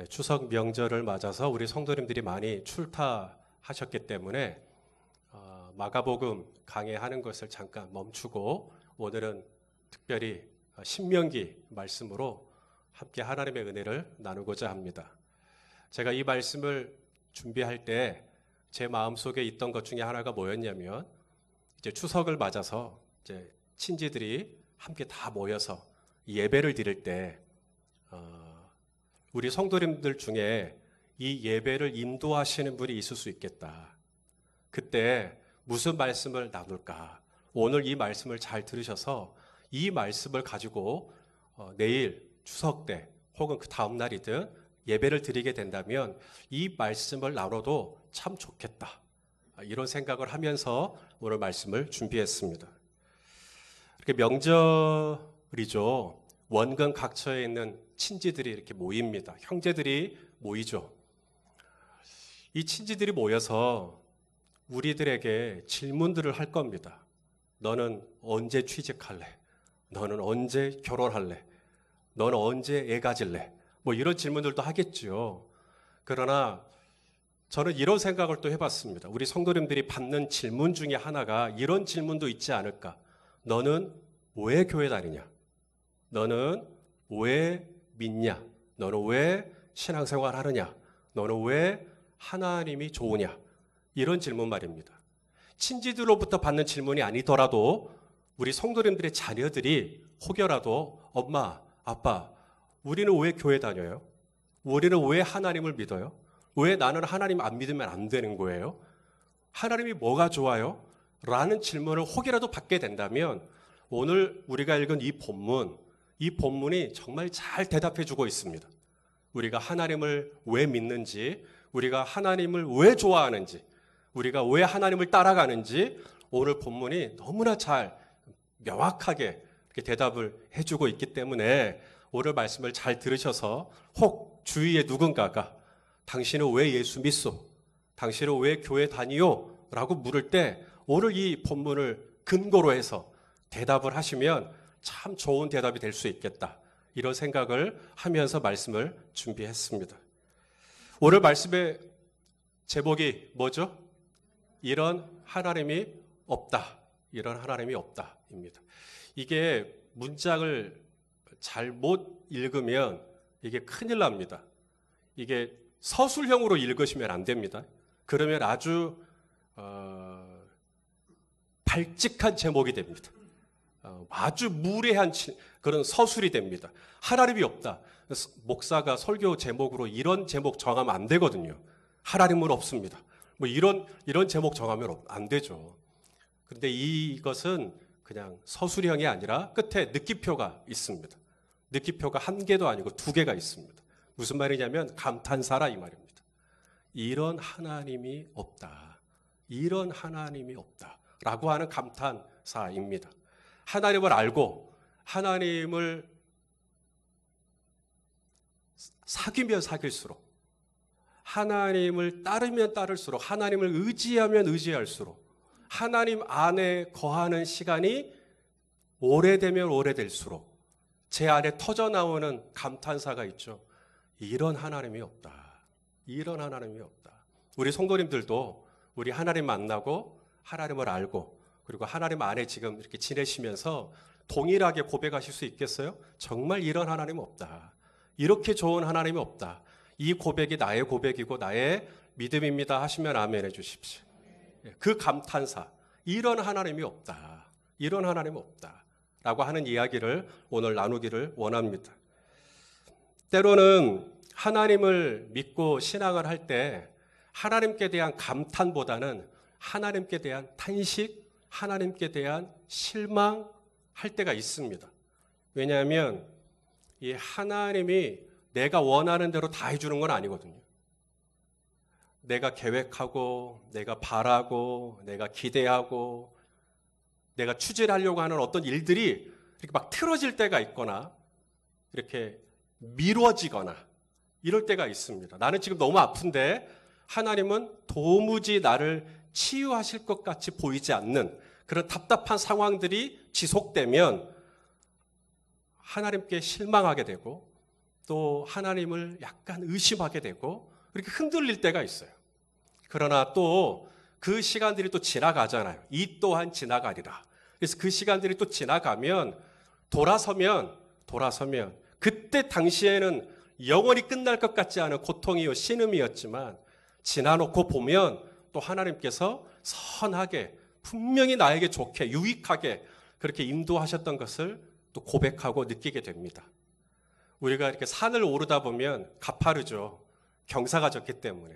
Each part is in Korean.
추석 명절을 맞아서 우리 성도님들이 많이 출타하셨기 때문에 마가복음 강해하는 것을 잠깐 멈추고 오늘은 특별히 신명기 말씀으로 함께 하나님의 은혜를 나누고자 합니다. 제가 이 말씀을 준비할 때 제 마음속에 있던 것 중에 하나가 뭐였냐면, 이제 추석을 맞아서 이제 친지들이 함께 다 모여서 예배를 드릴 때 우리 성도님들 중에 이 예배를 인도하시는 분이 있을 수 있겠다. 그때 무슨 말씀을 나눌까? 오늘 이 말씀을 잘 들으셔서 이 말씀을 가지고 내일 추석 때 혹은 그 다음 날이든 예배를 드리게 된다면 이 말씀을 나눠도 참 좋겠다. 이런 생각을 하면서 오늘 말씀을 준비했습니다. 이렇게 명절이죠. 원근 각처에 있는 친지들이 이렇게 모입니다. 형제들이 모이죠. 이 친지들이 모여서 우리들에게 질문들을 할 겁니다. 너는 언제 취직할래? 너는 언제 결혼할래? 너는 언제 애 가질래? 뭐 이런 질문들도 하겠죠. 그러나 저는 이런 생각을 또 해봤습니다. 우리 성도님들이 받는 질문 중에 하나가 이런 질문도 있지 않을까? 너는 왜 교회 다니냐? 너는 왜 믿냐? 너는 왜 신앙생활 하느냐? 너는 왜 하나님이 좋으냐? 이런 질문 말입니다. 친지들로부터 받는 질문이 아니더라도 우리 성도님들의 자녀들이 혹여라도 엄마, 아빠, 우리는 왜 교회 다녀요? 우리는 왜 하나님을 믿어요? 왜 나는 하나님 안 믿으면 안 되는 거예요? 하나님이 뭐가 좋아요? 라는 질문을 혹이라도 받게 된다면 오늘 우리가 읽은 이 본문이 정말 잘 대답해 주고 있습니다. 우리가 하나님을 왜 믿는지, 우리가 하나님을 왜 좋아하는지, 우리가 왜 하나님을 따라가는지 오늘 본문이 너무나 잘 명확하게 이렇게 대답을 해주고 있기 때문에 오늘 말씀을 잘 들으셔서 혹 주위에 누군가가 당신은 왜 예수 믿소? 당신은 왜 교회 다니요? 라고 물을 때 오늘 이 본문을 근거로 해서 대답을 하시면 참 좋은 대답이 될 수 있겠다. 이런 생각을 하면서 말씀을 준비했습니다. 오늘 말씀의 제목이 뭐죠? 이런 하나님이 없다. 이런 하나님이 없다. 입니다. 이게 문장을 잘못 읽으면 이게 큰일 납니다. 이게 서술형으로 읽으시면 안 됩니다. 그러면 아주 발칙한 제목이 됩니다. 아주 무례한 그런 서술이 됩니다. 하나님이 없다. 목사가 설교 제목으로 이런 제목 정하면 안 되거든요. 하나님은 없습니다. 뭐 이런 제목 정하면 안 되죠. 그런데 이것은 그냥 서술형이 아니라 끝에 느낌표가 있습니다. 느낌표가 한 개도 아니고 두 개가 있습니다. 무슨 말이냐면 감탄사라 이 말입니다. 이런 하나님이 없다. 이런 하나님이 없다. 라고 하는 감탄사입니다. 하나님을 알고 하나님을 사귀면 사귈수록 하나님을 따르면 따를수록 하나님을 의지하면 의지할수록 하나님 안에 거하는 시간이 오래되면 오래될수록 제 안에 터져나오는 감탄사가 있죠. 이런 하나님이 없다. 이런 하나님이 없다. 우리 성도님들도 우리 하나님 만나고 하나님을 알고 그리고 하나님 안에 지금 이렇게 지내시면서 동일하게 고백하실 수 있겠어요? 정말 이런 하나님 없다. 이렇게 좋은 하나님이 없다. 이 고백이 나의 고백이고 나의 믿음입니다 하시면 아멘 해주십시오. 그 감탄사, 이런 하나님이 없다. 이런 하나님 없다. 라고 하는 이야기를 오늘 나누기를 원합니다. 때로는 하나님을 믿고 신앙을 할 때 하나님께 대한 감탄보다는 하나님께 대한 탄식, 하나님께 대한 실망할 때가 있습니다. 왜냐하면 이 하나님이 내가 원하는 대로 다 해주는 건 아니거든요. 내가 계획하고, 내가 바라고, 내가 기대하고, 내가 추진하려고 하는 어떤 일들이 이렇게 막 틀어질 때가 있거나, 이렇게 미뤄지거나, 이럴 때가 있습니다. 나는 지금 너무 아픈데, 하나님은 도무지 나를 치유하실 것 같이 보이지 않는 그런 답답한 상황들이 지속되면, 하나님께 실망하게 되고, 또 하나님을 약간 의심하게 되고 이렇게 흔들릴 때가 있어요. 그러나 또 그 시간들이 또 지나가잖아요. 이 또한 지나가리라. 그래서 그 시간들이 또 지나가면 돌아서면 그때 당시에는 영원히 끝날 것 같지 않은 고통이요 신음이었지만 지나놓고 보면 또 하나님께서 선하게 분명히 나에게 좋게 유익하게 그렇게 인도하셨던 것을 또 고백하고 느끼게 됩니다. 우리가 이렇게 산을 오르다 보면 가파르죠. 경사가 졌기 때문에.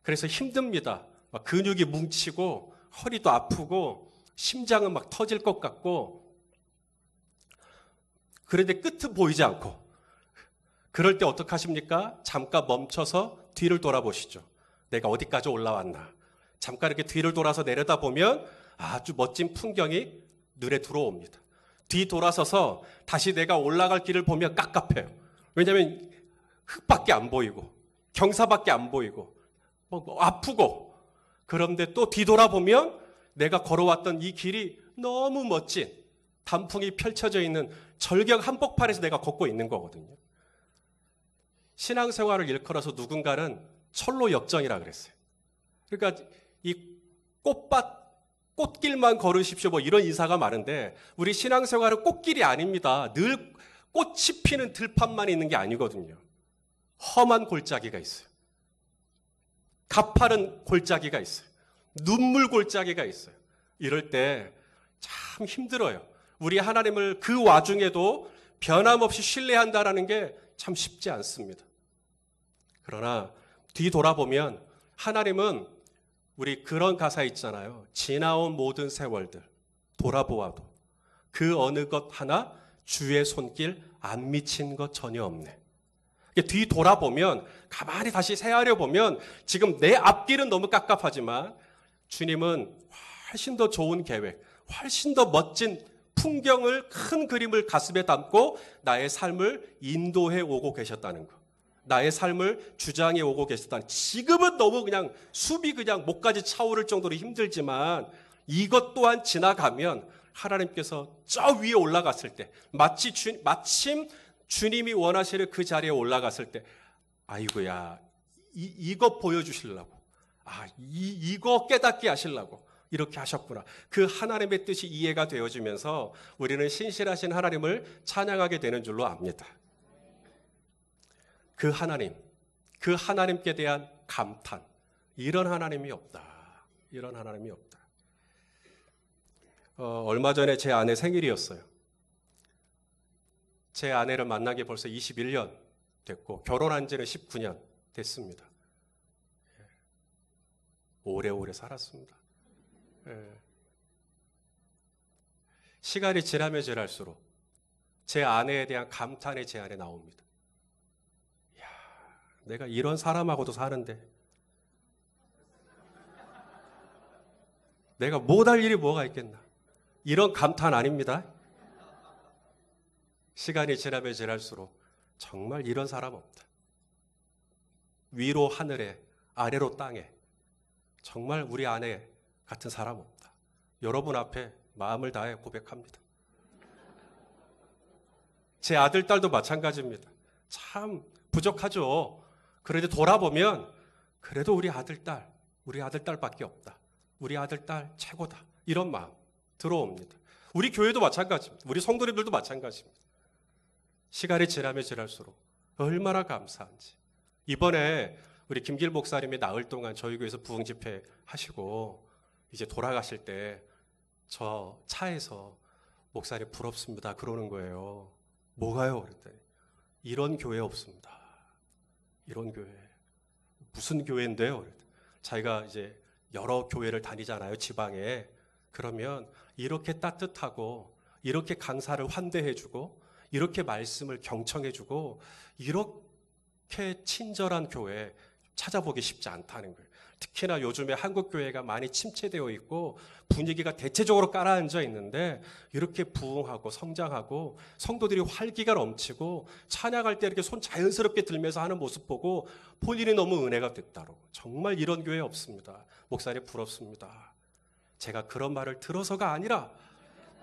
그래서 힘듭니다. 막 근육이 뭉치고 허리도 아프고 심장은 막 터질 것 같고 그런데 끝은 보이지 않고 그럴 때 어떻게 하십니까? 잠깐 멈춰서 뒤를 돌아보시죠. 내가 어디까지 올라왔나. 잠깐 이렇게 뒤를 돌아서 내려다보면 아주 멋진 풍경이 눈에 들어옵니다. 뒤 돌아서서 다시 내가 올라갈 길을 보면 깝깝해요. 왜냐하면 흙밖에 안 보이고 경사밖에 안 보이고 아프고 그런데 또 뒤돌아보면 내가 걸어왔던 이 길이 너무 멋진 단풍이 펼쳐져 있는 절경 한복판에서 내가 걷고 있는 거거든요. 신앙생활을 일컬어서 누군가는 철로 역정이라 그랬어요. 그러니까 이 꽃길만 걸으십시오 뭐 이런 인사가 많은데 우리 신앙생활은 꽃길이 아닙니다. 늘 꽃이 피는 들판만 있는 게 아니거든요. 험한 골짜기가 있어요. 가파른 골짜기가 있어요. 눈물 골짜기가 있어요. 이럴 때 참 힘들어요. 우리 하나님을 그 와중에도 변함없이 신뢰한다라는 게 참 쉽지 않습니다. 그러나 뒤돌아보면 하나님은 우리 그런 가사 있잖아요. 지나온 모든 세월들 돌아보아도 그 어느 것 하나 주의 손길 안 미친 것 전혀 없네. 뒤돌아보면 가만히 다시 새하려 보면 지금 내 앞길은 너무 깝깝하지만 주님은 훨씬 더 좋은 계획, 훨씬 더 멋진 풍경을 큰 그림을 가슴에 담고 나의 삶을 인도해 오고 계셨다는 거. 나의 삶을 주장해 오고 계셨다는 지금은 너무 그냥 숨이 그냥 목까지 차오를 정도로 힘들지만 이것 또한 지나가면 하나님께서 저 위에 올라갔을 때 마침 주님이 원하시는 그 자리에 올라갔을 때 아이고야 이거 보여주시려고 이거 깨닫게 하시려고 이렇게 하셨구나. 그 하나님의 뜻이 이해가 되어지면서 우리는 신실하신 하나님을 찬양하게 되는 줄로 압니다. 그 하나님께 대한 감탄. 이런 하나님이 없다. 이런 하나님이 없다. 얼마 전에 제 아내 생일이었어요. 제 아내를 만난 게 벌써 21년 됐고 결혼한 지는 19년 됐습니다. 오래오래 살았습니다. 시간이 지나면 지날수록 제 아내에 대한 감탄이 제 안에 나옵니다. 이야, 내가 이런 사람하고도 사는데 내가 못할 일이 뭐가 있겠나. 이런 감탄 아닙니다. 시간이 지나면 지날수록 정말 이런 사람 없다. 위로 하늘에 아래로 땅에 정말 우리 아내 같은 사람 없다. 여러분 앞에 마음을 다해 고백합니다. 제 아들, 딸도 마찬가지입니다. 참 부족하죠. 그런데 돌아보면 그래도 우리 아들, 딸밖에 없다. 우리 아들, 딸 최고다. 이런 마음 들어옵니다. 우리 교회도 마찬가지입니다. 우리 성도님들도 마찬가지입니다. 시간이 지나면 지날수록 얼마나 감사한지. 이번에 우리 김길 목사님이 나흘 동안 저희 교회에서 부흥 집회 하시고 이제 돌아가실 때 저 차에서 목사님 부럽습니다 그러는 거예요. 뭐가요? 그랬더니 이런 교회 없습니다. 이런 교회. 무슨 교회인데요? 그랬더니 자기가 이제 여러 교회를 다니잖아요. 지방에. 그러면 이렇게 따뜻하고 이렇게 강사를 환대해주고 이렇게 말씀을 경청해주고 이렇게 친절한 교회 찾아보기 쉽지 않다는 거예요. 특히나 요즘에 한국 교회가 많이 침체되어 있고 분위기가 대체적으로 깔아앉아 있는데 이렇게 부흥하고 성장하고 성도들이 활기가 넘치고 찬양할 때 이렇게 손 자연스럽게 들면서 하는 모습 보고 본인이 너무 은혜가 됐다고. 정말 이런 교회 없습니다. 목사님 부럽습니다. 제가 그런 말을 들어서가 아니라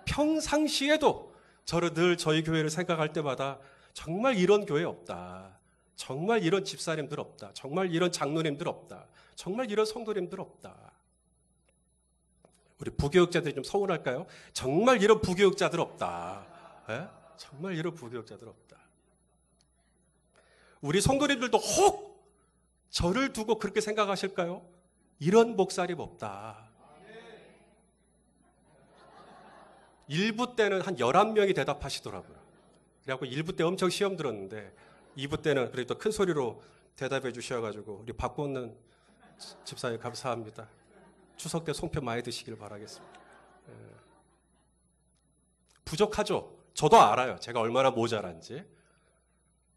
평상시에도 저를 늘 저희 교회를 생각할 때마다 정말 이런 교회 없다. 정말 이런 집사님들 없다. 정말 이런 장로님들 없다. 정말 이런 성도님들 없다. 우리 부교육자들이 좀 서운할까요? 정말 이런 부교육자들 없다. 에? 정말 이런 부교육자들 없다. 우리 성도님들도 혹 저를 두고 그렇게 생각하실까요? 이런 목사님 없다. 1부 때는 한 11명이 대답하시더라고요. 그래갖고 1부 때 엄청 시험 들었는데 2부 때는 그래도 큰 소리로 대답해 주셔가지고 우리 박보는 집사님 감사합니다. 추석 때 송편 많이 드시길 바라겠습니다. 부족하죠. 저도 알아요. 제가 얼마나 모자란지.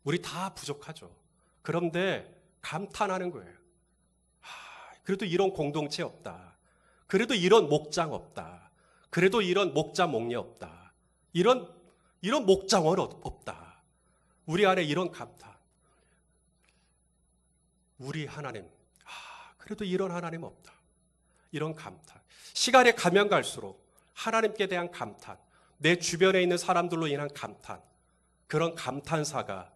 우리 다 부족하죠. 그런데 감탄하는 거예요. 그래도 이런 공동체 없다. 그래도 이런 목장 없다. 그래도 이런 목자 목녀 없다. 이런 목장원 없다. 우리 안에 이런 감탄. 우리 하나님. 그래도 이런 하나님 없다. 이런 감탄. 시간이 가면 갈수록 하나님께 대한 감탄, 내 주변에 있는 사람들로 인한 감탄, 그런 감탄사가,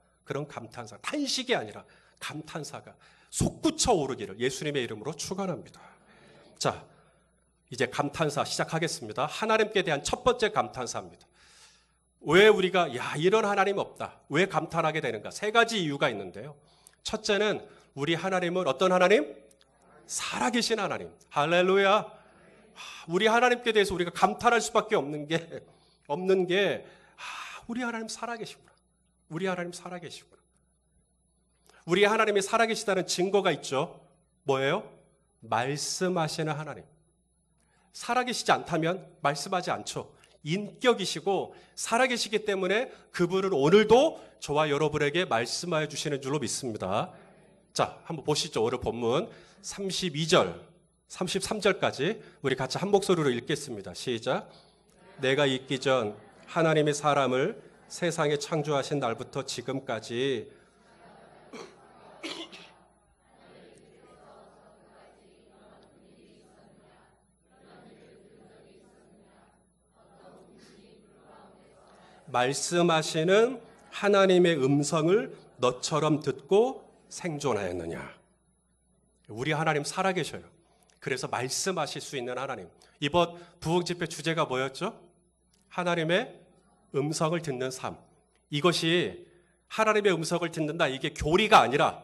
탄식이 아니라 감탄사가 솟구쳐 오르기를 예수님의 이름으로 축원합니다. 자, 이제 감탄사 시작하겠습니다. 하나님께 대한 첫 번째 감탄사입니다. 왜 우리가 이런 하나님 없다. 왜 감탄하게 되는가? 세 가지 이유가 있는데요. 첫째는 우리 하나님은 어떤 하나님? 살아계신 하나님. 할렐루야. 우리 하나님께 대해서 우리가 감탄할 수밖에 없는 게 우리 하나님 살아계시구나. 우리 하나님 살아계시구나. 우리 하나님이 살아계시다는 증거가 있죠. 뭐예요? 말씀하시는 하나님. 살아계시지 않다면 말씀하지 않죠. 인격이시고 살아계시기 때문에 그분은 오늘도 저와 여러분에게 말씀하여 주시는 줄로 믿습니다. 자, 한번 보시죠. 오늘 본문 32절, 33절까지 우리 같이 한 목소리로 읽겠습니다. 시작. 내가 있기 전 하나님이 사람을 세상에 창조하신 날부터 지금까지 말씀하시는 하나님의 음성을 너처럼 듣고 생존하였느냐. 우리 하나님 살아계셔요. 그래서 말씀하실 수 있는 하나님. 이번 부흥집회 주제가 뭐였죠? 하나님의 음성을 듣는 삶. 이것이 하나님의 음성을 듣는다. 이게 교리가 아니라,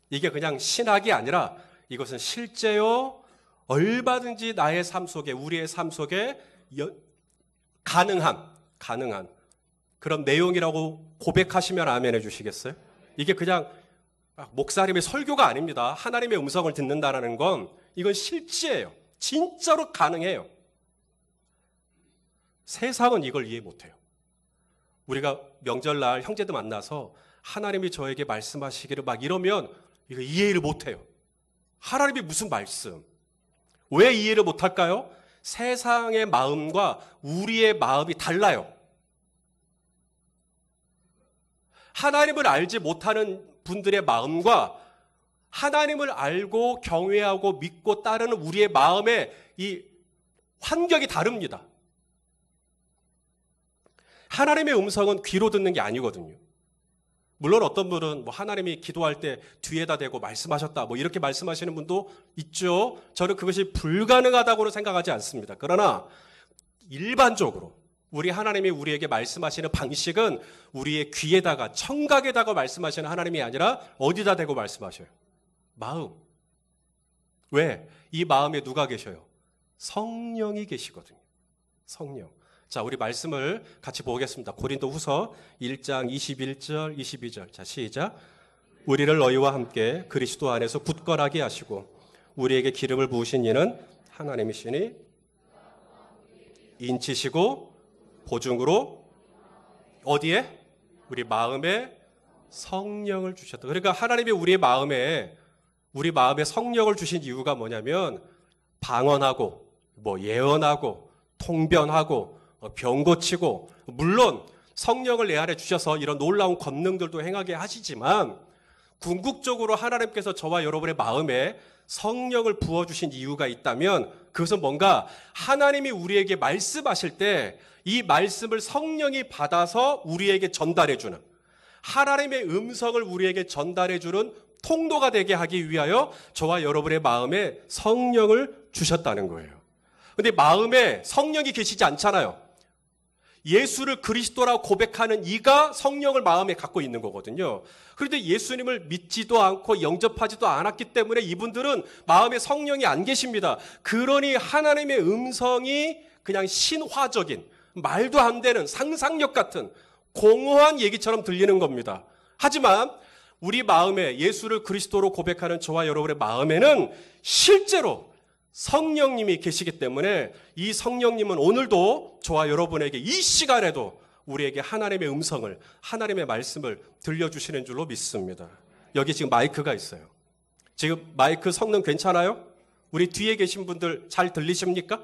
이게 그냥 신학이 아니라 이것은 실제요 얼마든지 나의 삶 속에, 우리의 삶 속에 가능한 그런 내용이라고 고백하시면 아멘 해주시겠어요? 이게 그냥 목사님의 설교가 아닙니다. 하나님의 음성을 듣는다는 건 이건 실제예요. 진짜로 가능해요. 세상은 이걸 이해 못해요. 우리가 명절날 형제들 만나서 하나님이 저에게 말씀하시기를 막 이러면 이거 이해를 못해요. 하나님이 무슨 말씀? 왜 이해를 못할까요? 세상의 마음과 우리의 마음이 달라요. 하나님을 알지 못하는 분들의 마음과 하나님을 알고 경외하고 믿고 따르는 우리의 마음의 이 환경이 다릅니다. 하나님의 음성은 귀로 듣는 게 아니거든요. 물론 어떤 분은 하나님이 기도할 때 뒤에다 대고 말씀하셨다 이렇게 말씀하시는 분도 있죠. 저는 그것이 불가능하다고는 생각하지 않습니다. 그러나 일반적으로 우리 하나님이 우리에게 말씀하시는 방식은 우리의 귀에다가 청각에다가 말씀하시는 하나님이 아니라 어디다 대고 말씀하셔요? 마음. 왜? 이 마음에 누가 계셔요? 성령이 계시거든요. 성령. 자, 우리 말씀을 같이 보겠습니다. 고린도후서 1장 21절, 22절. 자, 시작. 우리를 너희와 함께 그리스도 안에서 굳건하게 하시고 우리에게 기름을 부으신 이는 하나님이시니 인치시고 보증으로 어디에? 우리 마음에 성령을 주셨다. 그러니까 하나님이 우리 마음에 성령을 주신 이유가 뭐냐면 방언하고 예언하고 통변하고 병 고치고, 물론 성령을 내 안에 주셔서 이런 놀라운 권능들도 행하게 하시지만 궁극적으로 하나님께서 저와 여러분의 마음에 성령을 부어주신 이유가 있다면 그것은 뭔가 하나님이 우리에게 말씀하실 때 이 말씀을 성령이 받아서 우리에게 전달해주는, 하나님의 음성을 우리에게 전달해 주는 통로가 되게 하기 위하여 저와 여러분의 마음에 성령을 주셨다는 거예요. 근데 마음에 성령이 계시지 않잖아요. 예수를 그리스도라고 고백하는 이가 성령을 마음에 갖고 있는 거거든요. 그런데 예수님을 믿지도 않고 영접하지도 않았기 때문에 이분들은 마음에 성령이 안 계십니다. 그러니 하나님의 음성이 그냥 신화적인, 말도 안 되는 상상력 같은 공허한 얘기처럼 들리는 겁니다. 하지만 우리 마음에 예수를 그리스도로 고백하는 저와 여러분의 마음에는 실제로 성령님이 계시기 때문에 이 성령님은 오늘도 저와 여러분에게 이 시간에도 우리에게 하나님의 음성을, 하나님의 말씀을 들려주시는 줄로 믿습니다. 여기 지금 마이크가 있어요. 지금 마이크 성능 괜찮아요? 우리 뒤에 계신 분들 잘 들리십니까?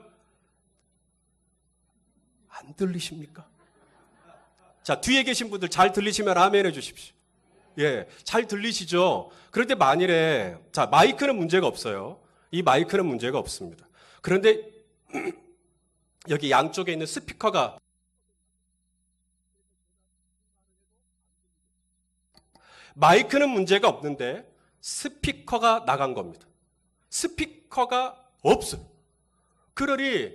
안 들리십니까? 자, 뒤에 계신 분들 잘 들리시면 아멘 해주십시오. 예, 잘 들리시죠? 그런데 만일에, 자, 마이크는 문제가 없어요. 이 마이크는 문제가 없습니다. 그런데 여기 양쪽에 있는 스피커가 마이크는 문제가 없는데 스피커가 나간 겁니다. 스피커가 없어요. 그러니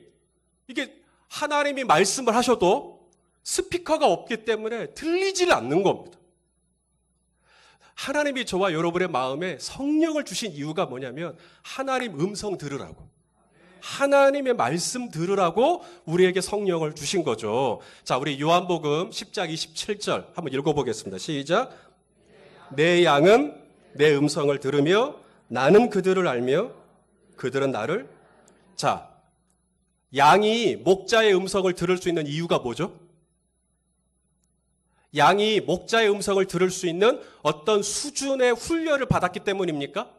이게 하나님이 말씀을 하셔도 스피커가 없기 때문에 들리질 않는 겁니다. 하나님이 저와 여러분의 마음에 성령을 주신 이유가 뭐냐면 하나님 음성 들으라고, 하나님의 말씀 들으라고 우리에게 성령을 주신 거죠. 자, 우리 요한복음 10장 27절 한번 읽어보겠습니다. 시작. 내 양은 내 음성을 들으며 나는 그들을 알며 그들은 나를. 자, 양이 목자의 음성을 들을 수 있는 이유가 뭐죠? 양이 목자의 음성을 들을 수 있는 어떤 수준의 훈련을 받았기 때문입니까?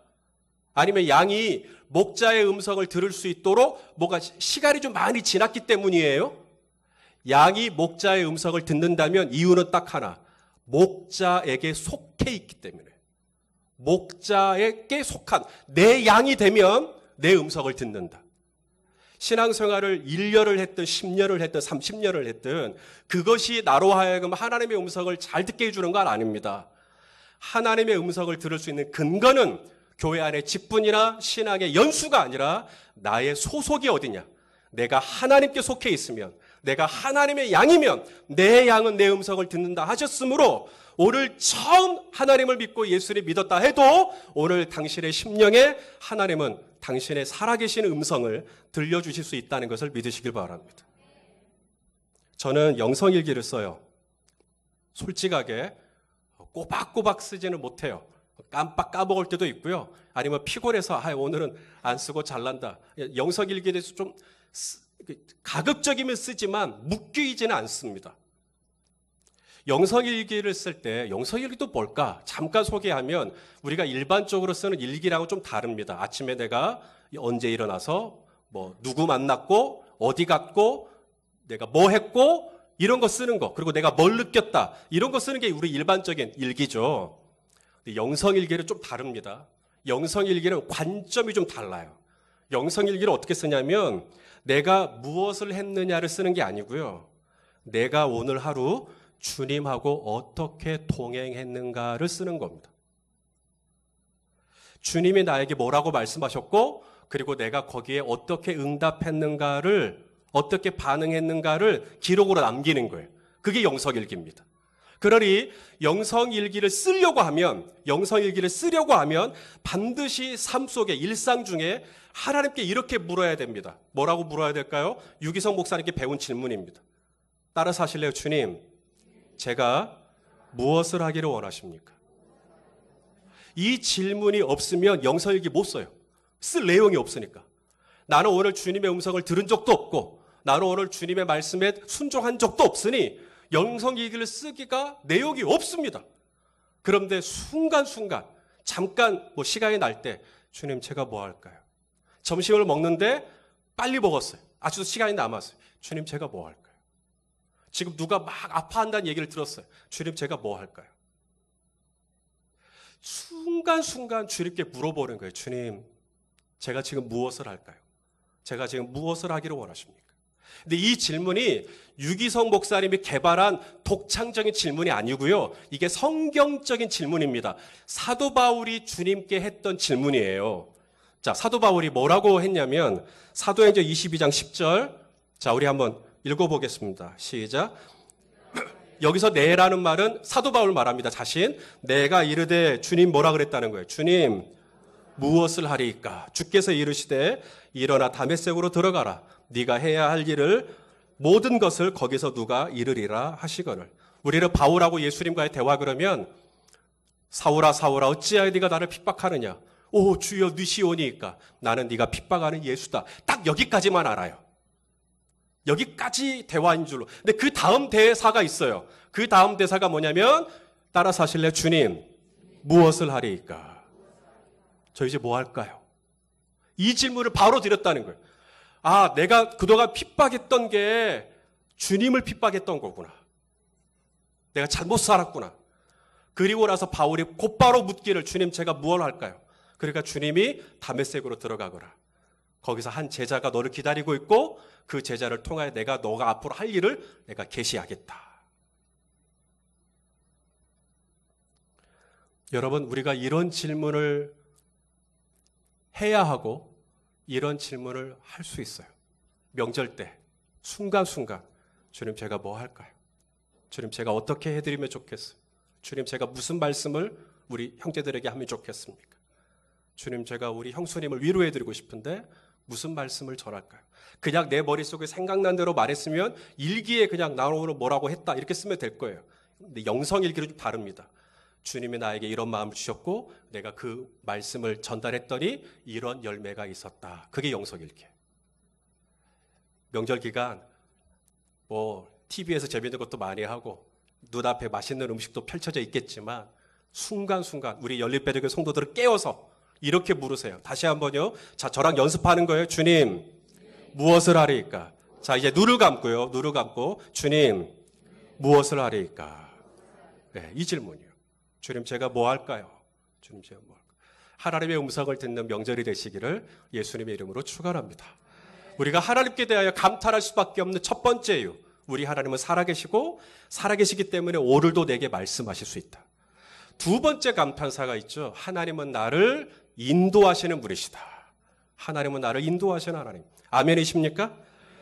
아니면 양이 목자의 음성을 들을 수 있도록 뭐가 시간이 좀 많이 지났기 때문이에요? 양이 목자의 음성을 듣는다면 이유는 딱 하나. 목자에게 속해 있기 때문에. 목자에게 속한 내 양이 되면 내 음성을 듣는다. 신앙생활을 1년을 했든 10년을 했든 30년을 했든 그것이 나로 하여금 하나님의 음성을 잘 듣게 해주는 건 아닙니다. 하나님의 음성을 들을 수 있는 근거는 교회 안의 직분이나 신앙의 연수가 아니라 나의 소속이 어디냐. 내가 하나님께 속해 있으면, 내가 하나님의 양이면 내 양은 내 음성을 듣는다 하셨으므로 오늘 처음 하나님을 믿고 예수를 믿었다 해도 오늘 당신의 심령에 하나님은 당신의 살아계신 음성을 들려주실 수 있다는 것을 믿으시길 바랍니다. 저는 영성일기를 써요. 솔직하게 꼬박꼬박 쓰지는 못해요. 깜빡 까먹을 때도 있고요. 아니면 피곤해서 오늘은 안 쓰고 잘난다. 영성일기에 대해서 좀 가급적이면 쓰지만 묶이지는 않습니다. 영성일기를 쓸 때 영성일기도 뭘까? 잠깐 소개하면 우리가 일반적으로 쓰는 일기랑은 좀 다릅니다. 아침에 내가 언제 일어나서 뭐 누구 만났고 어디 갔고 내가 뭐 했고 이런 거 쓰는 거, 그리고 내가 뭘 느꼈다 이런 거 쓰는 게 우리 일반적인 일기죠. 근데 영성일기는 좀 다릅니다. 영성일기는 관점이 좀 달라요. 영성일기를 어떻게 쓰냐면 내가 무엇을 했느냐를 쓰는 게 아니고요. 내가 오늘 하루 주님하고 어떻게 동행했는가를 쓰는 겁니다. 주님이 나에게 뭐라고 말씀하셨고 그리고 내가 거기에 어떻게 응답했는가를, 어떻게 반응했는가를 기록으로 남기는 거예요. 그게 영성일기입니다. 그러니 영성일기를 쓰려고 하면 반드시 삶 속에 일상 중에 하나님께 이렇게 물어야 됩니다. 뭐라고 물어야 될까요? 유기성 목사님께 배운 질문입니다. 따라서 하실래요? 주님, 제가 무엇을 하기를 원하십니까? 이 질문이 없으면 영성일기 못 써요. 쓸 내용이 없으니까. 나는 오늘 주님의 음성을 들은 적도 없고 나는 오늘 주님의 말씀에 순종한 적도 없으니 영성일기를 쓰기가 내용이 없습니다. 그런데 순간순간 잠깐 시간이 날 때 주님 제가 뭐 할까요? 점심을 먹는데 빨리 먹었어요. 아직도 시간이 남았어요. 주님 제가 뭐 할까요? 지금 누가 막 아파한다는 얘기를 들었어요. 주님 제가 뭐 할까요? 순간순간 주님께 물어보는 거예요. 주님 제가 지금 무엇을 할까요? 제가 지금 무엇을 하기를 원하십니까? 근데 이 질문이 유기성 목사님이 개발한 독창적인 질문이 아니고요. 이게 성경적인 질문입니다. 사도 바울이 주님께 했던 질문이에요. 자, 사도 바울이 뭐라고 했냐면 사도행전 22장 10절. 자, 우리 한번 읽어보겠습니다. 시작. 여기서 내라는 말은 사도 바울 말합니다. 자신. 내가 이르되 주님 뭐라 그랬다는 거예요. 주님 무엇을 하리이까? 주께서 이르시되 일어나 다메섹으로 들어가라. 네가 해야 할 일을 모든 것을 거기서 누가 이르리라 하시거늘. 우리는 바울하고 예수님과의 대화 그러면 사울아 사울아 어찌하여 네가 나를 핍박하느냐. 오 주여 느시오니까 나는 네가 핍박하는 예수다. 딱 여기까지만 알아요. 여기까지 대화인 줄로. 근데 그 다음 대사가 있어요. 그 다음 대사가 뭐냐면 따라서 하실래요? 주님 무엇을 하리이까? 저 이제 뭐 할까요? 이 질문을 바로 드렸다는 거예요. 아, 내가 그동안 핍박했던 게 주님을 핍박했던 거구나. 내가 잘못 살았구나. 그리고 나서 바울이 곧바로 묻기를 주님 제가 무엇을 할까요? 그러니까 주님이 다메섹으로 들어가거라. 거기서 한 제자가 너를 기다리고 있고 그 제자를 통하여 내가 너가 앞으로 할 일을 내가 계시하겠다. 여러분, 우리가 이런 질문을 해야 하고 이런 질문을 할 수 있어요. 명절 때 순간순간 주님 제가 뭐 할까요? 주님 제가 어떻게 해드리면 좋겠어요? 주님 제가 무슨 말씀을 우리 형제들에게 하면 좋겠습니까? 주님 제가 우리 형수님을 위로해드리고 싶은데 무슨 말씀을 전할까요? 그냥 내 머릿속에 생각난 대로 말했으면 일기에 그냥 나 오늘 뭐라고 했다 이렇게 쓰면 될 거예요. 근데 영성일기는 좀 다릅니다. 주님이 나에게 이런 마음을 주셨고 내가 그 말씀을 전달했더니 이런 열매가 있었다. 그게 영성일기예요. 명절 기간 뭐 TV에서 재밌는 것도 많이 하고 눈앞에 맛있는 음식도 펼쳐져 있겠지만 순간순간 우리 연립배적의 성도들을 깨워서 이렇게 물으세요. 다시 한번요. 자, 저랑 연습하는 거예요. 주님 무엇을 하리이까? 자, 이제 눈을 감고요. 눈을 감고 주님 무엇을 하리이까? 네, 이 질문이요. 주님 제가 뭐 할까요? 주님 제가 뭐 할까요? 하나님의 음성을 듣는 명절이 되시기를 예수님의 이름으로 축원합니다. 우리가 하나님께 대하여 감탄할 수밖에 없는 첫 번째 이유. 우리 하나님은 살아계시고 살아계시기 때문에 오늘도 내게 말씀하실 수 있다. 두 번째 감탄사가 있죠. 하나님은 나를 인도하시는 분이시다. 하나님은 나를 인도하시는 하나님. 아멘이십니까?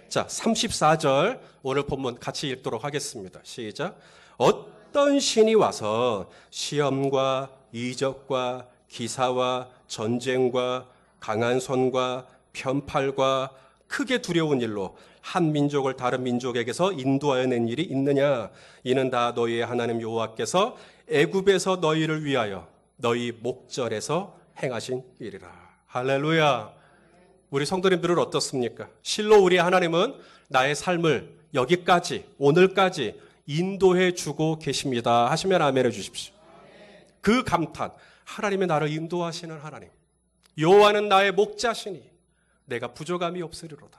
자, 34절 오늘 본문 같이 읽도록 하겠습니다. 시작. 어떤 신이 와서 시험과 이적과 기사와 전쟁과 강한 손과 편팔과 크게 두려운 일로 한 민족을 다른 민족에게서 인도하여 낸 일이 있느냐? 이는 다 너희의 하나님 여호와께서 애굽에서 너희를 위하여 너희 목전에서 행하신 일이라. 할렐루야. 우리 성도님들은 어떻습니까? 실로 우리 하나님은 나의 삶을 여기까지 오늘까지 인도해 주고 계십니다 하시면 아멘 해주십시오. 그 감탄, 하나님의 나를 인도하시는 하나님. 여호와는 나의 목자시니 내가 부족함이 없으리로다.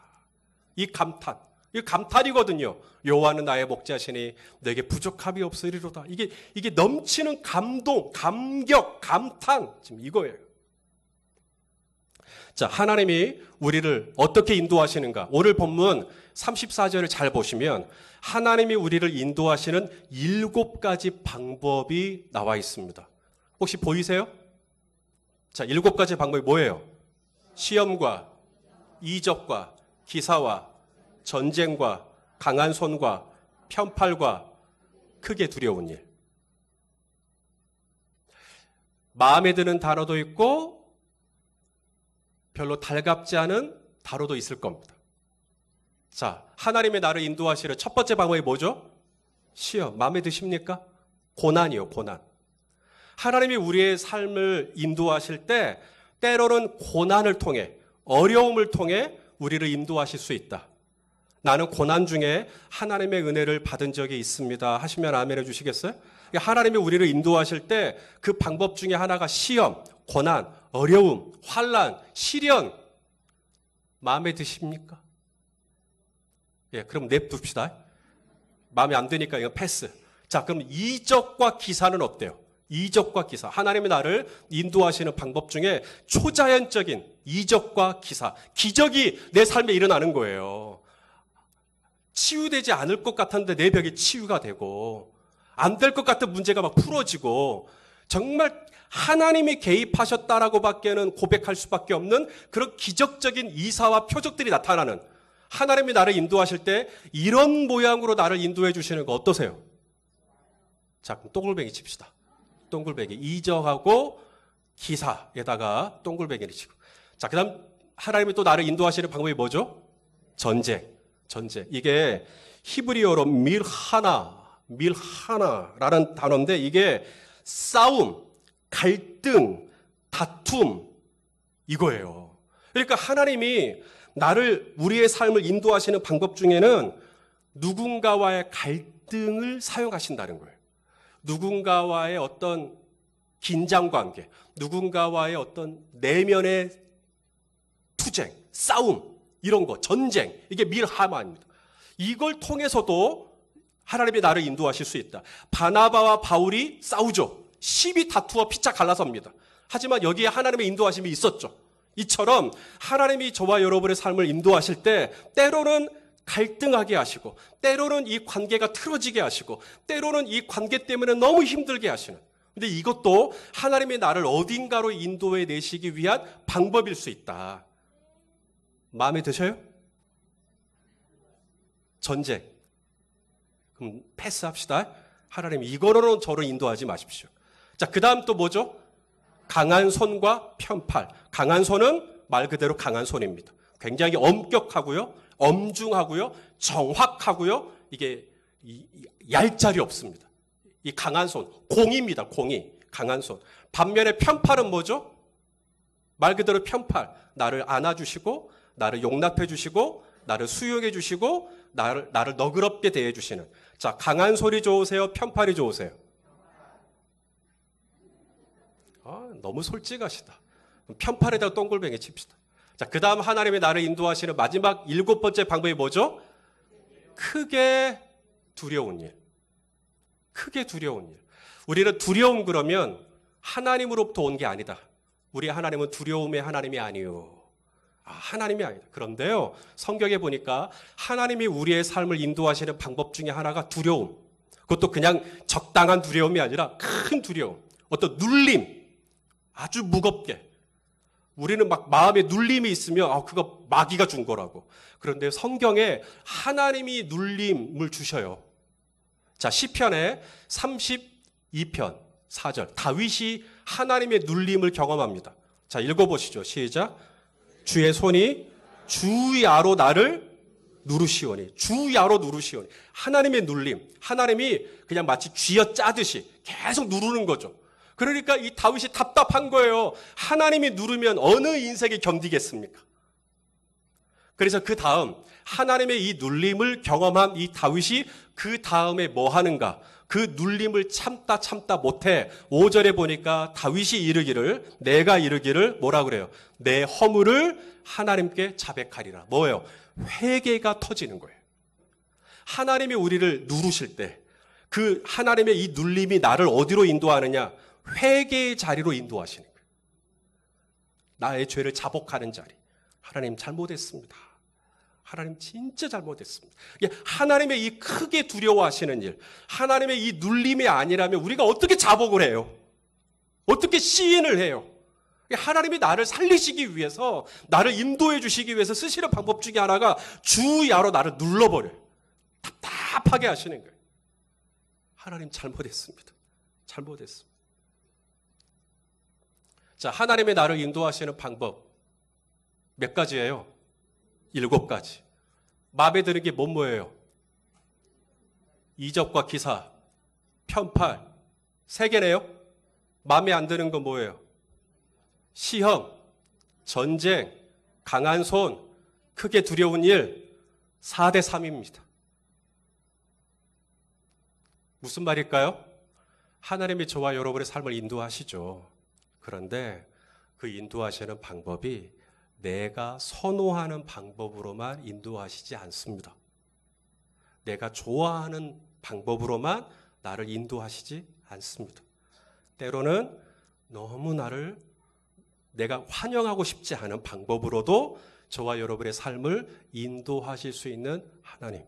이 감탄, 이 감탄이거든요. 여호와는 나의 목자시니 내게 부족함이 없으리로다. 이게 넘치는 감동, 감격, 감탄 지금 이거예요. 자, 하나님이 우리를 어떻게 인도하시는가? 오늘 본문 34절을 잘 보시면 하나님이 우리를 인도하시는 7가지 방법이 나와 있습니다. 혹시 보이세요? 자, 7가지 방법이 뭐예요? 시험과 이적과 기사와 전쟁과 강한 손과 편팔과 크게 두려운 일. 마음에 드는 단어도 있고 별로 달갑지 않은 단어도 있을 겁니다. 자, 하나님의 나를 인도하시는 첫 번째 방법이 뭐죠? 시험. 마음에 드십니까? 고난이요, 고난. 하나님이 우리의 삶을 인도하실 때 때로는 고난을 통해 어려움을 통해 우리를 인도하실 수 있다. 나는 고난 중에 하나님의 은혜를 받은 적이 있습니다 하시면 아멘 해주시겠어요? 하나님이 우리를 인도하실 때 그 방법 중에 하나가 시험, 고난, 어려움, 환난, 시련. 마음에 드십니까? 예, 그럼 냅둡시다. 마음에 안 드니까 이거 패스. 자, 그럼 이적과 기사는 어때요? 이적과 기사. 하나님의 나를 인도하시는 방법 중에 초자연적인 이적과 기사. 기적이 내 삶에 일어나는 거예요. 치유되지 않을 것 같았는데 내 벽이 치유가 되고, 안 될 것 같은 문제가 막 풀어지고, 정말 하나님이 개입하셨다라고 밖에는 고백할 수밖에 없는 그런 기적적인 이사와 표적들이 나타나는, 하나님이 나를 인도하실 때 이런 모양으로 나를 인도해 주시는 거 어떠세요? 자, 그럼 동글뱅이 칩시다. 동글뱅이. 이적하고 기사에다가 동글뱅이를 치고. 자, 그 다음 하나님이 또 나를 인도하시는 방법이 뭐죠? 전쟁. 이게 히브리어로 밀하나라는 단어인데, 이게 싸움, 갈등, 다툼, 이거예요. 그러니까 하나님이 나를, 우리의 삶을 인도하시는 방법 중에는 누군가와의 갈등을 사용하신다는 거예요. 누군가와의 어떤 긴장관계, 누군가와의 어떤 내면의 투쟁, 싸움, 이런 거, 전쟁, 이게 밀하마입니다. 이걸 통해서도 하나님이 나를 인도하실 수 있다. 바나바와 바울이 싸우죠. 십이 다투어 피차 갈라섭니다. 하지만 여기에 하나님의 인도하심이 있었죠. 이처럼 하나님이 저와 여러분의 삶을 인도하실 때 때로는 갈등하게 하시고, 때로는 이 관계가 틀어지게 하시고, 때로는 이 관계 때문에 너무 힘들게 하시는, 근데 이것도 하나님이 나를 어딘가로 인도해 내시기 위한 방법일 수 있다. 마음에 드셔요? 전쟁. 그럼 패스합시다. 하나님, 이거로는 저를 인도하지 마십시오. 자, 그 다음 또 뭐죠? 강한 손과 편팔. 강한 손은 말 그대로 강한 손입니다. 굉장히 엄격하고요, 엄중하고요, 정확하고요, 이게 얄짤이 없습니다. 이 강한 손, 공입니다. 공이, 강한 손. 반면에 편팔은 뭐죠? 말 그대로 편팔. 나를 안아주시고, 나를 용납해 주시고, 나를 수용해 주시고, 나를 너그럽게 대해 주시는. 자, 강한 손이 좋으세요? 편팔이 좋으세요? 너무 솔직하시다. 편팔에다가 동글뱅이 칩시다. 자, 그 다음 하나님이 나를 인도하시는 마지막 7번째 방법이 뭐죠? 크게 두려운 일. 크게 두려운 일. 우리는 두려움 그러면 하나님으로부터 온 게 아니다. 우리 하나님은 두려움의 하나님이 아니요. 하나님이 아니다. 그런데요, 성경에 보니까 하나님이 우리의 삶을 인도하시는 방법 중에 하나가 두려움. 그것도 그냥 적당한 두려움이 아니라 큰 두려움. 어떤 눌림. 아주 무겁게. 우리는 막 마음에 눌림이 있으면 그거 마귀가 준 거라고. 그런데 성경에 하나님이 눌림을 주셔요. 자, 시편의 32편 4절. 다윗이 하나님의 눌림을 경험합니다. 자, 읽어보시죠. 시작. 주의 손이 주야로 나를 누르시오니. 주야로 누르시오니. 하나님의 눌림. 하나님이 그냥 마치 쥐어 짜듯이 계속 누르는 거죠. 그러니까 이 다윗이 답답한 거예요. 하나님이 누르면 어느 인생이 견디겠습니까? 그래서 그 다음 하나님의 이 눌림을 경험한 이 다윗이 그 다음에 뭐 하는가? 그 눌림을 참다 못해 5절에 보니까 다윗이 이르기를, 내가 이르기를 뭐라 그래요? 내 허물을 하나님께 자백하리라. 뭐예요? 회개가 터지는 거예요. 하나님이 우리를 누르실 때 그 하나님의 이 눌림이 나를 어디로 인도하느냐? 회개의 자리로 인도하시는 거예요. 나의 죄를 자복하는 자리. 하나님 잘못했습니다. 하나님 진짜 잘못했습니다. 하나님의 이 크게 두려워하시는 일, 하나님의 이 눌림이 아니라면 우리가 어떻게 자복을 해요? 어떻게 시인을 해요? 하나님이 나를 살리시기 위해서, 나를 인도해 주시기 위해서 쓰시는 방법 중에 하나가 주야로 나를 눌러버려요. 답답하게 하시는 거예요. 하나님 잘못했습니다. 잘못했습니다. 자, 하나님의 나를 인도하시는 방법 몇 가지예요? 7가지. 마음에 드는 게 뭐예요? 이적과 기사, 편팔, 3개네요. 마음에 안 드는 건 뭐예요? 시험, 전쟁, 강한 손, 크게 두려운 일, 4대 3입니다. 무슨 말일까요? 하나님이 저와 여러분의 삶을 인도하시죠. 그런데 그 인도하시는 방법이 내가 선호하는 방법으로만 인도하시지 않습니다. 내가 좋아하는 방법으로만 나를 인도하시지 않습니다. 때로는 너무 나를 내가 환영하고 싶지 않은 방법으로도 저와 여러분의 삶을 인도하실 수 있는 하나님.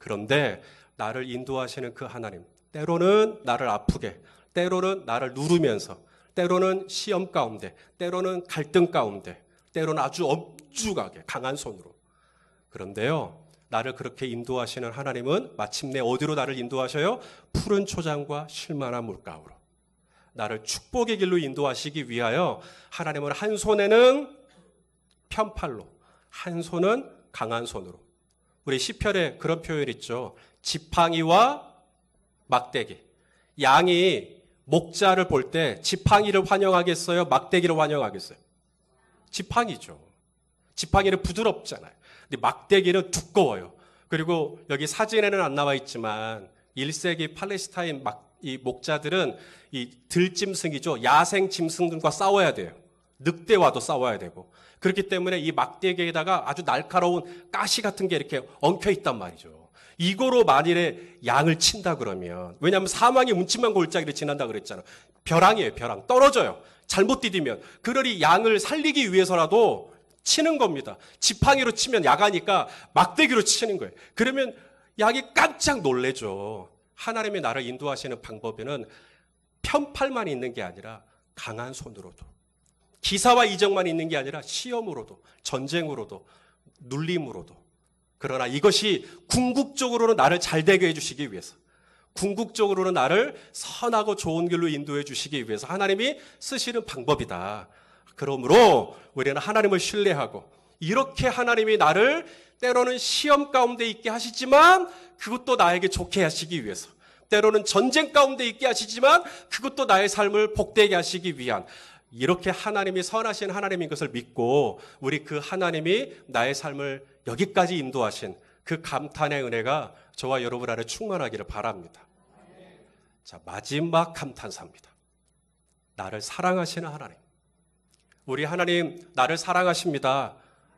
그런데 나를 인도하시는 그 하나님, 때로는 나를 아프게, 때로는 나를 누르면서, 때로는 시험 가운데, 때로는 갈등 가운데, 때로는 아주 엄중하게 강한 손으로. 그런데요, 나를 그렇게 인도하시는 하나님은 마침내 어디로 나를 인도하셔요? 푸른 초장과 쉴만한 물가으로. 나를 축복의 길로 인도하시기 위하여 하나님은 한 손에는 편팔로, 한 손은 강한 손으로. 우리 시편에 그런 표현 있죠. 지팡이와 막대기. 양이 목자를 볼 때 지팡이를 환영하겠어요? 막대기를 환영하겠어요? 지팡이죠. 지팡이는 부드럽잖아요. 근데 막대기는 두꺼워요. 그리고 여기 사진에는 안 나와 있지만 1세기 팔레스타인 이 목자들은 이 들짐승이죠. 야생 짐승들과 싸워야 돼요. 늑대와도 싸워야 되고. 그렇기 때문에 이 막대기에다가 아주 날카로운 가시 같은 게 이렇게 엉켜 있단 말이죠. 이거로 만일에 양을 친다 그러면, 왜냐하면 사망의 운치만 골짜기를 지난다 그랬잖아. 벼랑이에요, 벼랑. 떨어져요. 잘못 디디면. 그러니 양을 살리기 위해서라도 치는 겁니다. 지팡이로 치면 야가니까 막대기로 치는 거예요. 그러면 양이 깜짝 놀래죠. 하나님이 나를 인도하시는 방법에는 편팔만 있는 게 아니라 강한 손으로도, 기사와 이정만 있는 게 아니라 시험으로도, 전쟁으로도, 눌림으로도. 그러나 이것이 궁극적으로는 나를 잘되게 해주시기 위해서, 궁극적으로는 나를 선하고 좋은 길로 인도해 주시기 위해서 하나님이 쓰시는 방법이다. 그러므로 우리는 하나님을 신뢰하고, 이렇게 하나님이 나를 때로는 시험 가운데 있게 하시지만 그것도 나에게 좋게 하시기 위해서, 때로는 전쟁 가운데 있게 하시지만 그것도 나의 삶을 복되게 하시기 위한, 이렇게 하나님이 선하신 하나님인 것을 믿고 우리 그 하나님이 나의 삶을 여기까지 인도하신 그 감탄의 은혜가 저와 여러분 안에 충만하기를 바랍니다. 자, 마지막 감탄사입니다. 나를 사랑하시는 하나님. 우리 하나님 나를 사랑하십니다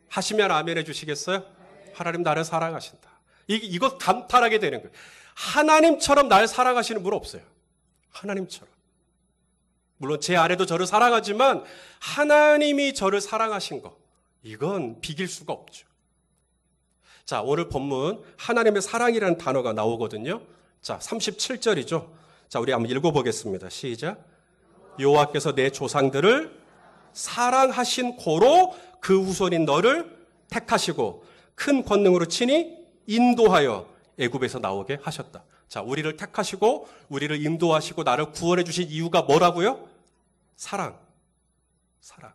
하시면 아멘 해주시겠어요? 하나님 나를 사랑하신다. 이거 감탄하게 되는 거예요. 하나님처럼 날 사랑하시는 분 없어요. 하나님처럼. 물론 제 아내도 저를 사랑하지만 하나님이 저를 사랑하신 거, 이건 비길 수가 없죠. 자, 오늘 본문 하나님의 사랑이라는 단어가 나오거든요. 자, 37절이죠. 자, 우리 한번 읽어보겠습니다. 시작. 여호와께서 내 조상들을 사랑하신 고로 그 후손인 너를 택하시고 큰 권능으로 친히 인도하여 애굽에서 나오게 하셨다. 자, 우리를 택하시고 우리를 인도하시고 나를 구원해 주신 이유가 뭐라고요? 사랑. 사랑.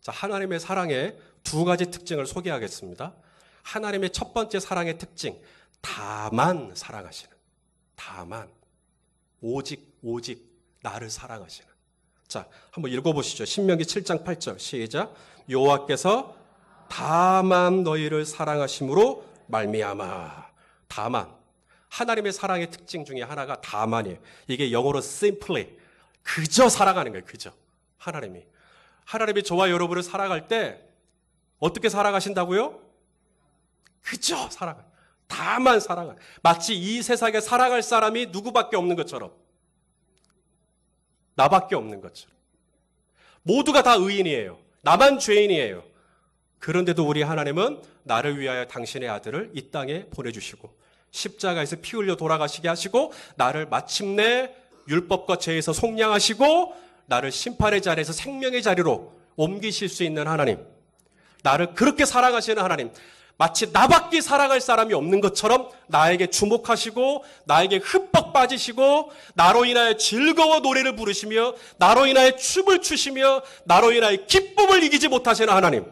자, 하나님의 사랑의 두 가지 특징을 소개하겠습니다. 하나님의 첫 번째 사랑의 특징, 다만 사랑하시는. 다만. 오직 나를 사랑하시는. 자, 한번 읽어보시죠. 신명기 7장 8절 시작. 여호와께서 다만 너희를 사랑하심으로 말미암아. 다만. 하나님의 사랑의 특징 중에 하나가 다만이에요. 이게 영어로 simply, 그저 사랑하는 거예요. 그저. 하나님이 저와 여러분을 사랑할 때 어떻게 사랑하신다고요? 그저 사랑해요. 다만 사랑해요. 마치 이 세상에 사랑할 사람이 누구밖에 없는 것처럼, 나밖에 없는 것처럼. 모두가 다 의인이에요. 나만 죄인이에요. 그런데도 우리 하나님은 나를 위하여 당신의 아들을 이 땅에 보내주시고 십자가에서 피 흘려 돌아가시게 하시고 나를 마침내 율법과 죄에서 속량하시고 나를 심판의 자리에서 생명의 자리로 옮기실 수 있는 하나님, 나를 그렇게 사랑하시는 하나님, 마치 나밖에 사랑할 사람이 없는 것처럼 나에게 주목하시고 나에게 흠뻑 빠지시고 나로 인하여 즐거워 노래를 부르시며 나로 인하여 춤을 추시며 나로 인하여 기쁨을 이기지 못하시는 하나님,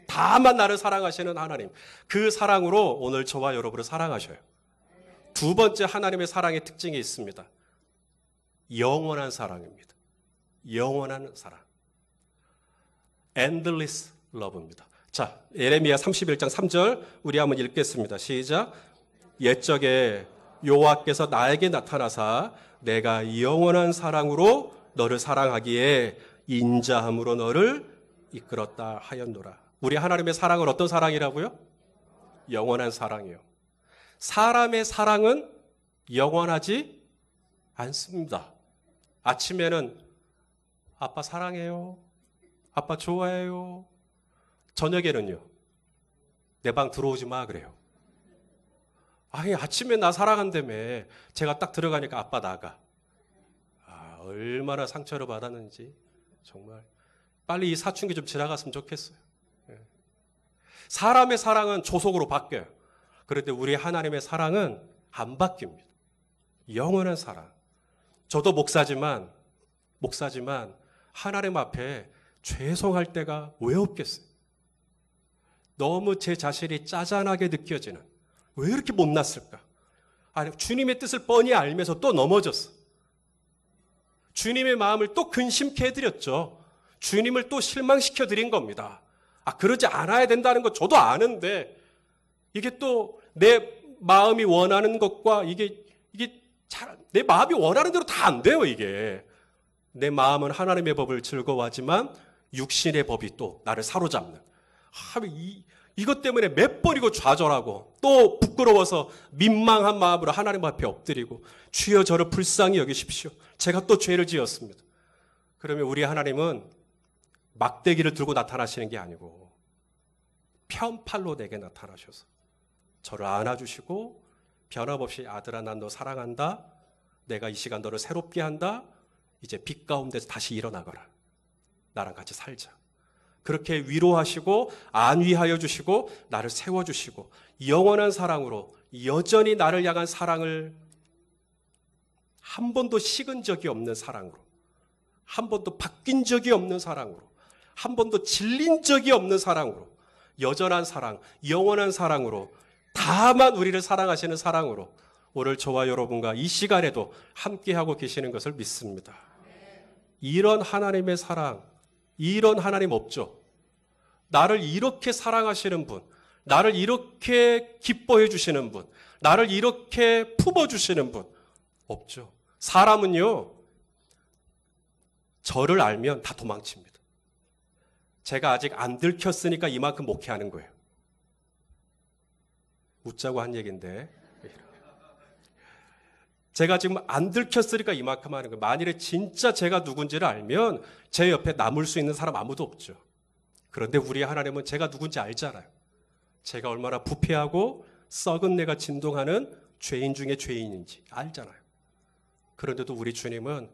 다만 나를 사랑하시는 하나님, 그 사랑으로 오늘 저와 여러분을 사랑하셔요. 두 번째 하나님의 사랑의 특징이 있습니다. 영원한 사랑입니다. 영원한 사랑. endless love입니다. 자, 예레미야 31장 3절 우리 한번 읽겠습니다. 시작. 옛적에 여호와께서 나에게 나타나사 내가 영원한 사랑으로 너를 사랑하기에 인자함으로 너를 이끌었다 하였노라. 우리 하나님의 사랑은 어떤 사랑이라고요? 영원한 사랑이요. 사람의 사랑은 영원하지 않습니다. 아침에는 아빠 사랑해요. 아빠 좋아해요. 저녁에는요. 내 방 들어오지 마 그래요. 아니, 아침에 나 사랑한다며. 제가 딱 들어가니까 아빠 나가. 아, 얼마나 상처를 받았는지. 정말. 빨리 이 사춘기 좀 지나갔으면 좋겠어요. 사람의 사랑은 조속으로 바뀌어요. 그런데 우리 하나님의 사랑은 안 바뀝니다. 영원한 사랑. 저도 목사지만 하나님 앞에 죄송할 때가 왜 없겠어요? 너무 제 자신이 짜잔하게 느껴지는, 왜 이렇게 못났을까? 아니, 주님의 뜻을 뻔히 알면서 또 넘어졌어. 주님의 마음을 또 근심케 해드렸죠. 주님을 또 실망시켜 드린 겁니다. 아, 그러지 않아야 된다는 거 저도 아는데, 이게 또 내 마음이 원하는 것과 이게 잘, 내 마음이 원하는 대로 다 안 돼요, 이게. 내 마음은 하나님의 법을 즐거워하지만 육신의 법이 또 나를 사로잡는. 이것 때문에 몇 번이고 좌절하고 또 부끄러워서 민망한 마음으로 하나님 앞에 엎드리고, 주여 저를 불쌍히 여기십시오. 제가 또 죄를 지었습니다. 그러면 우리 하나님은 막대기를 들고 나타나시는 게 아니고 편팔로 내게 나타나셔서 저를 안아주시고 변함없이 아들아, 난 너 사랑한다. 내가 이 시간 너를 새롭게 한다. 이제 빛 가운데서 다시 일어나거라. 나랑 같이 살자. 그렇게 위로하시고 안위하여 주시고 나를 세워주시고 영원한 사랑으로 여전히 나를 향한 사랑을 한 번도 식은 적이 없는 사랑으로, 한 번도 바뀐 적이 없는 사랑으로, 한 번도 질린 적이 없는 사랑으로, 여전한 사랑, 영원한 사랑으로, 다만 우리를 사랑하시는 사랑으로 오늘 저와 여러분과 이 시간에도 함께하고 계시는 것을 믿습니다. 이런 하나님의 사랑, 이런 하나님 없죠. 나를 이렇게 사랑하시는 분, 나를 이렇게 기뻐해 주시는 분, 나를 이렇게 품어주시는 분 없죠. 사람은요, 저를 알면 다 도망칩니다. 제가 아직 안 들켰으니까 이만큼 목회하는 거예요. 웃자고 한 얘기인데, 제가 지금 안 들켰으니까 이만큼 하는 거예요. 만일에 진짜 제가 누군지를 알면 제 옆에 남을 수 있는 사람 아무도 없죠. 그런데 우리 하나님은 제가 누군지 알잖아요. 제가 얼마나 부패하고 썩은 내가 진동하는 죄인 중에 죄인인지 알잖아요. 그런데도 우리 주님은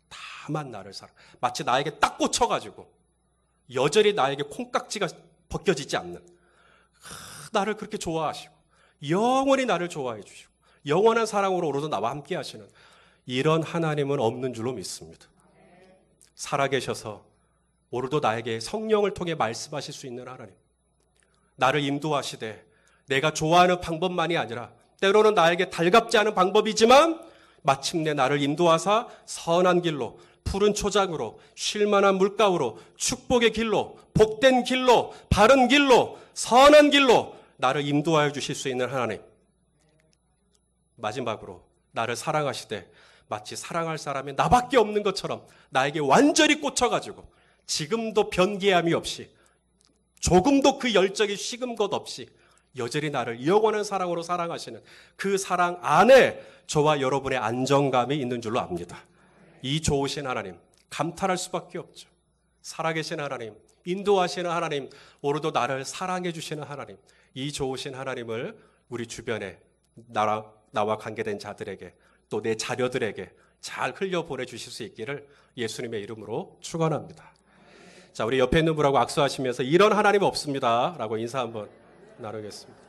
다만 나를 사랑, 마치 나에게 딱 꽂혀가지고 여전히 나에게 콩깍지가 벗겨지지 않는, 나를 그렇게 좋아하시고 영원히 나를 좋아해 주시고 영원한 사랑으로 오로도 나와 함께 하시는 이런 하나님은 없는 줄로 믿습니다. 살아계셔서 오늘도 나에게 성령을 통해 말씀하실 수 있는 하나님, 나를 인도하시되 내가 좋아하는 방법만이 아니라 때로는 나에게 달갑지 않은 방법이지만 마침내 나를 인도하사 선한 길로, 푸른 초장으로, 쉴만한 물가로, 축복의 길로, 복된 길로, 바른 길로, 선한 길로 나를 인도하여 주실 수 있는 하나님, 마지막으로 나를 사랑하시되 마치 사랑할 사람이 나밖에 없는 것처럼 나에게 완전히 꽂혀가지고 지금도 변개함이 없이, 조금도 그 열정이 식은 것 없이 여전히 나를 영원한 사랑으로 사랑하시는 그 사랑 안에 저와 여러분의 안정감이 있는 줄로 압니다. 이 좋으신 하나님, 감탄할 수밖에 없죠. 살아계신 하나님, 인도하시는 하나님, 오늘도 나를 사랑해 주시는 하나님, 이 좋으신 하나님을 우리 주변에 나와 관계된 자들에게, 또 내 자녀들에게 잘 흘려보내 주실 수 있기를 예수님의 이름으로 축원합니다. 자, 우리 옆에 있는 분하고 악수하시면서 이런 하나님 없습니다 라고 인사 한번 나누겠습니다.